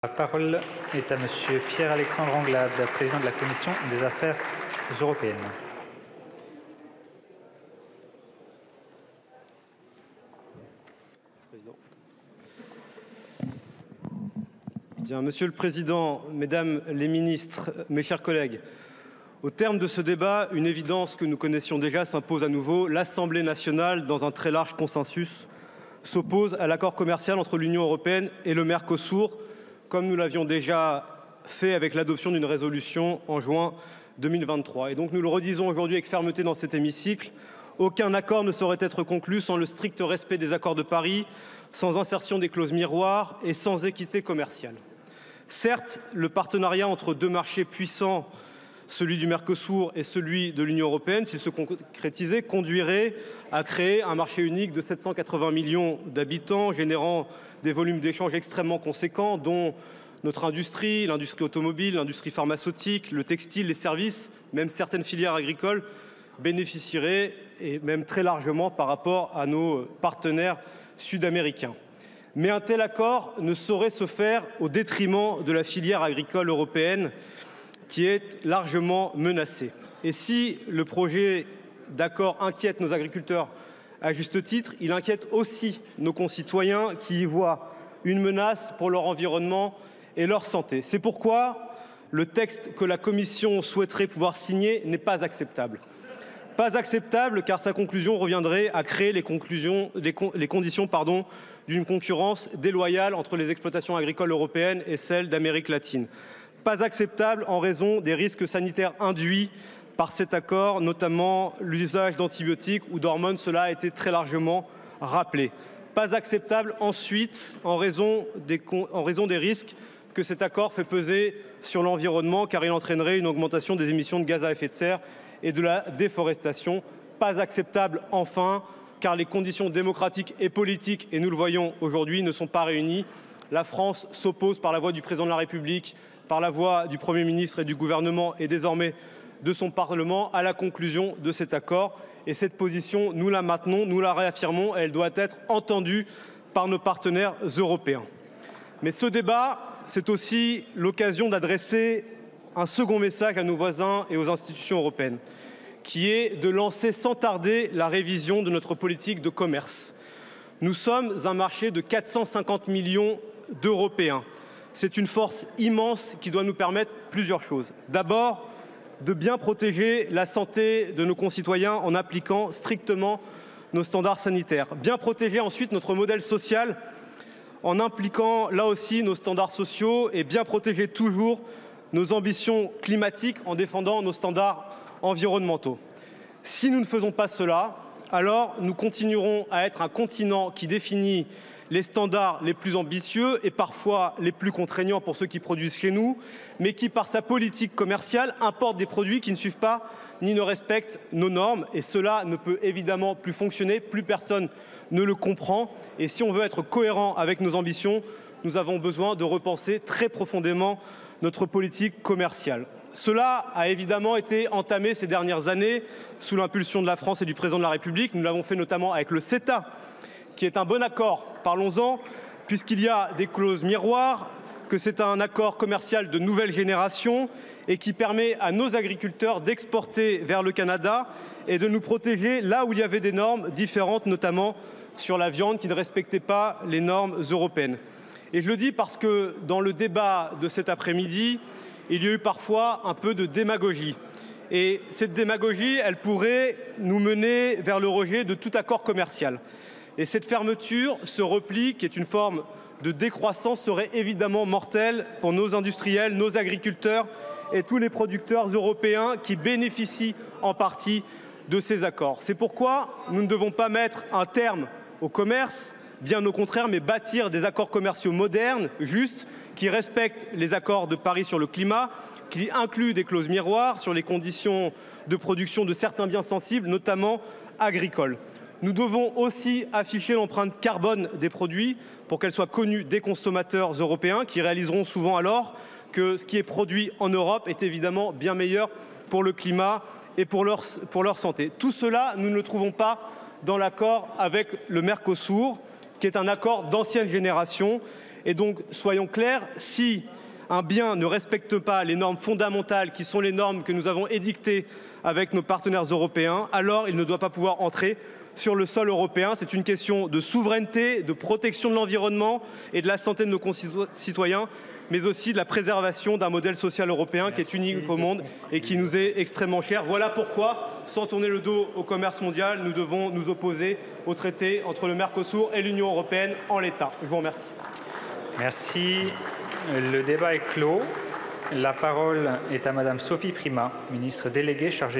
La parole est à Monsieur Pierre-Alexandre Anglade, président de la Commission des Affaires européennes. Bien, Monsieur le Président, Mesdames les ministres, mes chers collègues, au terme de ce débat, une évidence que nous connaissions déjà s'impose à nouveau. L'Assemblée nationale, dans un très large consensus, s'oppose à l'accord commercial entre l'Union européenne et le Mercosur, comme nous l'avions déjà fait avec l'adoption d'une résolution en juin 2023. Et donc nous le redisons aujourd'hui avec fermeté dans cet hémicycle, aucun accord ne saurait être conclu sans le strict respect des accords de Paris, sans insertion des clauses miroirs et sans équité commerciale. Certes, le partenariat entre deux marchés puissants, celui du Mercosur et celui de l'Union européenne, s'il se concrétisait, conduirait à créer un marché unique de 780 millions d'habitants, générant des volumes d'échanges extrêmement conséquents, dont notre industrie, l'industrie automobile, l'industrie pharmaceutique, le textile, les services, même certaines filières agricoles bénéficieraient, et même très largement par rapport à nos partenaires sud-américains. Mais un tel accord ne saurait se faire au détriment de la filière agricole européenne qui est largement menacée. Et si le projet d'accord inquiète nos agriculteurs à juste titre, il inquiète aussi nos concitoyens qui y voient une menace pour leur environnement et leur santé. C'est pourquoi le texte que la Commission souhaiterait pouvoir signer n'est pas acceptable. Pas acceptable car sa conclusion reviendrait à créer les conditions d'une concurrence déloyale entre les exploitations agricoles européennes et celles d'Amérique latine. Pas acceptable en raison des risques sanitaires induits par cet accord, notamment l'usage d'antibiotiques ou d'hormones, cela a été très largement rappelé. Pas acceptable ensuite en raison des risques que cet accord fait peser sur l'environnement, car il entraînerait une augmentation des émissions de gaz à effet de serre et de la déforestation. Pas acceptable enfin, car les conditions démocratiques et politiques, et nous le voyons aujourd'hui, ne sont pas réunies. La France s'oppose par la voix du président de la République, par la voix du Premier ministre et du gouvernement et désormais de son Parlement à la conclusion de cet accord. Et cette position, nous la maintenons, nous la réaffirmons et elle doit être entendue par nos partenaires européens. Mais ce débat, c'est aussi l'occasion d'adresser un second message à nos voisins et aux institutions européennes, qui est de lancer sans tarder la révision de notre politique de commerce. Nous sommes un marché de 450 millions d'Européens. C'est une force immense qui doit nous permettre plusieurs choses. D'abord, de bien protéger la santé de nos concitoyens en appliquant strictement nos standards sanitaires. Bien protéger ensuite notre modèle social en impliquant là aussi nos standards sociaux et bien protéger toujours nos ambitions climatiques en défendant nos standards environnementaux. Si nous ne faisons pas cela, alors nous continuerons à être un continent qui définit les standards les plus ambitieux et parfois les plus contraignants pour ceux qui produisent chez nous, mais qui, par sa politique commerciale, importe des produits qui ne suivent pas ni ne respectent nos normes. Et cela ne peut évidemment plus fonctionner, plus personne ne le comprend. Et si on veut être cohérent avec nos ambitions, nous avons besoin de repenser très profondément notre politique commerciale. Cela a évidemment été entamé ces dernières années sous l'impulsion de la France et du président de la République. Nous l'avons fait notamment avec le CETA, qui est un bon accord, parlons-en, puisqu'il y a des clauses miroirs, que c'est un accord commercial de nouvelle génération et qui permet à nos agriculteurs d'exporter vers le Canada et de nous protéger là où il y avait des normes différentes, notamment sur la viande qui ne respectait pas les normes européennes. Et je le dis parce que dans le débat de cet après-midi, il y a eu parfois un peu de démagogie. Et cette démagogie, elle pourrait nous mener vers le rejet de tout accord commercial. Et cette fermeture, ce repli, qui est une forme de décroissance, serait évidemment mortel pour nos industriels, nos agriculteurs et tous les producteurs européens qui bénéficient en partie de ces accords. C'est pourquoi nous ne devons pas mettre un terme au commerce, bien au contraire, mais bâtir des accords commerciaux modernes, justes, qui respectent les accords de Paris sur le climat, qui incluent des clauses miroirs sur les conditions de production de certains biens sensibles, notamment agricoles. Nous devons aussi afficher l'empreinte carbone des produits pour qu'elle soit connue des consommateurs européens qui réaliseront souvent alors que ce qui est produit en Europe est évidemment bien meilleur pour le climat et pour leur santé. Tout cela, nous ne le trouvons pas dans l'accord avec le Mercosur, qui est un accord d'ancienne génération Et donc, soyons clairs, si un bien ne respecte pas les normes fondamentales qui sont les normes que nous avons édictées avec nos partenaires européens, alors il ne doit pas pouvoir entrer sur le sol européen. C'est une question de souveraineté, de protection de l'environnement et de la santé de nos concitoyens, mais aussi de la préservation d'un modèle social européen qui est unique au monde et qui nous est extrêmement cher. Voilà pourquoi, sans tourner le dos au commerce mondial, nous devons nous opposer au traité entre le Mercosur et l'Union européenne en l'état. Je vous remercie. Merci. Le débat est clos. La parole est à Madame Sophie Primas, ministre déléguée chargée